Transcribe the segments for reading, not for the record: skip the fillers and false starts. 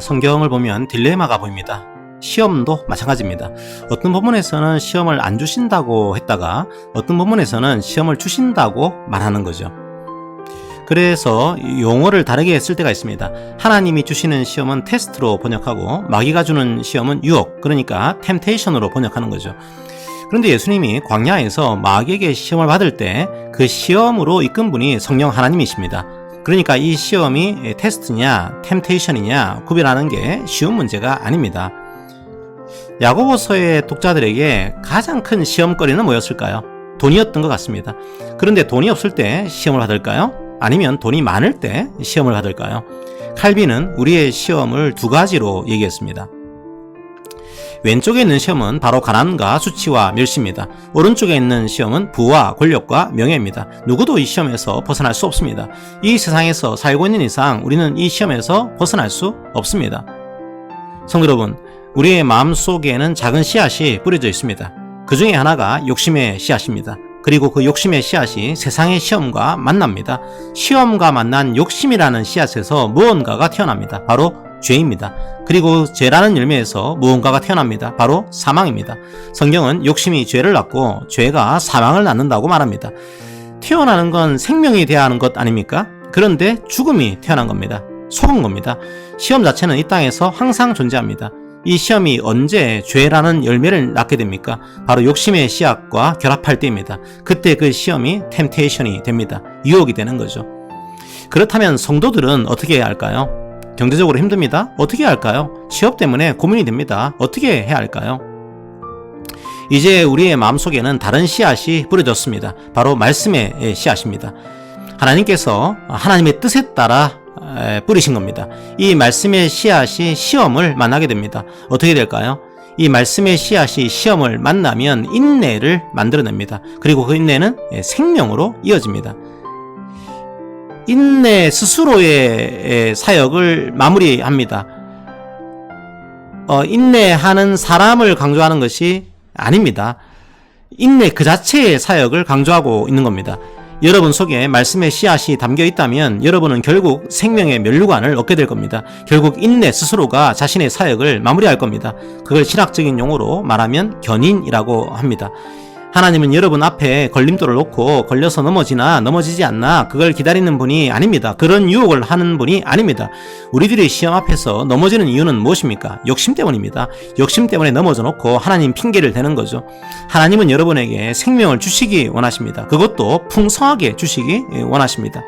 성경을 보면 딜레마가 보입니다. 시험도 마찬가지입니다. 어떤 본문에서는 시험을 안 주신다고 했다가 어떤 본문에서는 시험을 주신다고 말하는 거죠. 그래서 용어를 다르게 쓸 때가 있습니다. 하나님이 주시는 시험은 테스트로 번역하고 마귀가 주는 시험은 유혹, 그러니까 템테이션으로 번역하는 거죠. 그런데 예수님이 광야에서 마귀에게 시험을 받을 때 그 시험으로 이끈 분이 성령 하나님이십니다. 그러니까 이 시험이 테스트냐 템테이션이냐 구별하는 게 쉬운 문제가 아닙니다. 야고보서의 독자들에게 가장 큰 시험거리는 뭐였을까요? 돈이었던 것 같습니다. 그런데 돈이 없을 때 시험을 받을까요? 아니면 돈이 많을 때 시험을 받을까요? 칼빈은 우리의 시험을 두 가지로 얘기했습니다. 왼쪽에 있는 시험은 바로 가난과 수치와 멸시입니다. 오른쪽에 있는 시험은 부와 권력과 명예입니다. 누구도 이 시험에서 벗어날 수 없습니다. 이 세상에서 살고 있는 이상 우리는 이 시험에서 벗어날 수 없습니다. 성도 여러분, 우리의 마음속에는 작은 씨앗이 뿌려져 있습니다. 그 중에 하나가 욕심의 씨앗입니다. 그리고 그 욕심의 씨앗이 세상의 시험과 만납니다. 시험과 만난 욕심이라는 씨앗에서 무언가가 태어납니다. 바로 죄입니다. 그리고 죄라는 열매에서 무언가가 태어납니다. 바로 사망입니다. 성경은 욕심이 죄를 낳고 죄가 사망을 낳는다고 말합니다. 태어나는 건 생명이 돼야 하는 것 아닙니까? 그런데 죽음이 태어난 겁니다. 속은 겁니다. 시험 자체는 이 땅에서 항상 존재합니다. 이 시험이 언제 죄라는 열매를 낳게 됩니까? 바로 욕심의 씨앗과 결합할 때입니다. 그때 그 시험이 템테이션이 됩니다. 유혹이 되는 거죠. 그렇다면 성도들은 어떻게 해야 할까요? 경제적으로 힘듭니다. 어떻게 해야 할까요? 취업 때문에 고민이 됩니다. 어떻게 해야 할까요? 이제 우리의 마음속에는 다른 씨앗이 뿌려졌습니다. 바로 말씀의 씨앗입니다. 하나님께서 하나님의 뜻에 따라 뿌리신 겁니다. 이 말씀의 씨앗이 시험을 만나게 됩니다. 어떻게 될까요? 이 말씀의 씨앗이 시험을 만나면 인내를 만들어냅니다. 그리고 그 인내는 생명으로 이어집니다. 인내 스스로의 사역을 마무리합니다. 인내하는 사람을 강조하는 것이 아닙니다. 인내 그 자체의 사역을 강조하고 있는 겁니다. 여러분 속에 말씀의 씨앗이 담겨 있다면 여러분은 결국 생명의 면류관을 얻게 될 겁니다. 결국 인내 스스로가 자신의 사역을 마무리할 겁니다. 그걸 신학적인 용어로 말하면 견인이라고 합니다. 하나님은 여러분 앞에 걸림돌을 놓고 걸려서 넘어지나 넘어지지 않나 그걸 기다리는 분이 아닙니다. 그런 유혹을 하는 분이 아닙니다. 우리들이 시험 앞에서 넘어지는 이유는 무엇입니까? 욕심 때문입니다. 욕심 때문에 넘어져 놓고 하나님 핑계를 대는 거죠. 하나님은 여러분에게 생명을 주시기 원하십니다. 그것도 풍성하게 주시기 원하십니다.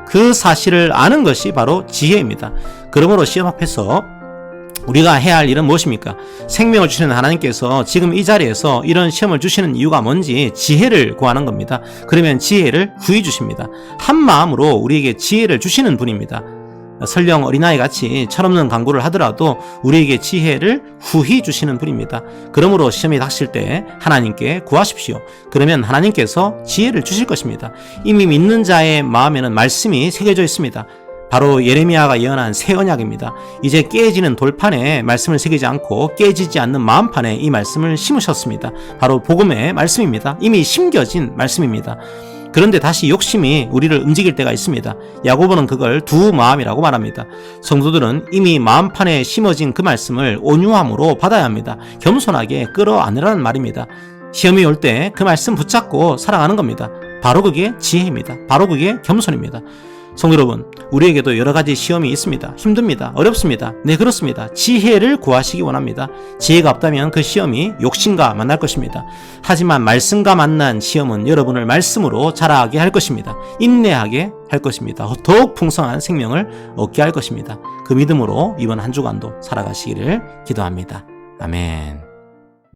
그 사실을 아는 것이 바로 지혜입니다. 그러므로 시험 앞에서 우리가 해야 할 일은 무엇입니까? 생명을 주시는 하나님께서 지금 이 자리에서 이런 시험을 주시는 이유가 뭔지 지혜를 구하는 겁니다. 그러면 지혜를 후히 주십니다. 한 마음으로 우리에게 지혜를 주시는 분입니다. 설령 어린아이 같이 철없는 강구를 하더라도 우리에게 지혜를 후히 주시는 분입니다. 그러므로 시험이 닥칠 때 하나님께 구하십시오. 그러면 하나님께서 지혜를 주실 것입니다. 이미 믿는 자의 마음에는 말씀이 새겨져 있습니다. 바로 예레미야가 예언한 새 언약입니다. 이제 깨지는 돌판에 말씀을 새기지 않고 깨지지 않는 마음판에 이 말씀을 심으셨습니다. 바로 복음의 말씀입니다. 이미 심겨진 말씀입니다. 그런데 다시 욕심이 우리를 움직일 때가 있습니다. 야고보는 그걸 두 마음이라고 말합니다. 성도들은 이미 마음판에 심어진 그 말씀을 온유함으로 받아야 합니다. 겸손하게 끌어안으라는 말입니다. 시험이 올 때 그 말씀 붙잡고 살아가는 겁니다. 바로 그게 지혜입니다. 바로 그게 겸손입니다. 성도 여러분, 우리에게도 여러 가지 시험이 있습니다. 힘듭니다. 어렵습니다. 네, 그렇습니다. 지혜를 구하시기 원합니다. 지혜가 없다면 그 시험이 욕심과 만날 것입니다. 하지만 말씀과 만난 시험은 여러분을 말씀으로 자라게 할 것입니다. 인내하게 할 것입니다. 더욱 풍성한 생명을 얻게 할 것입니다. 그 믿음으로 이번 한 주간도 살아가시기를 기도합니다. 아멘.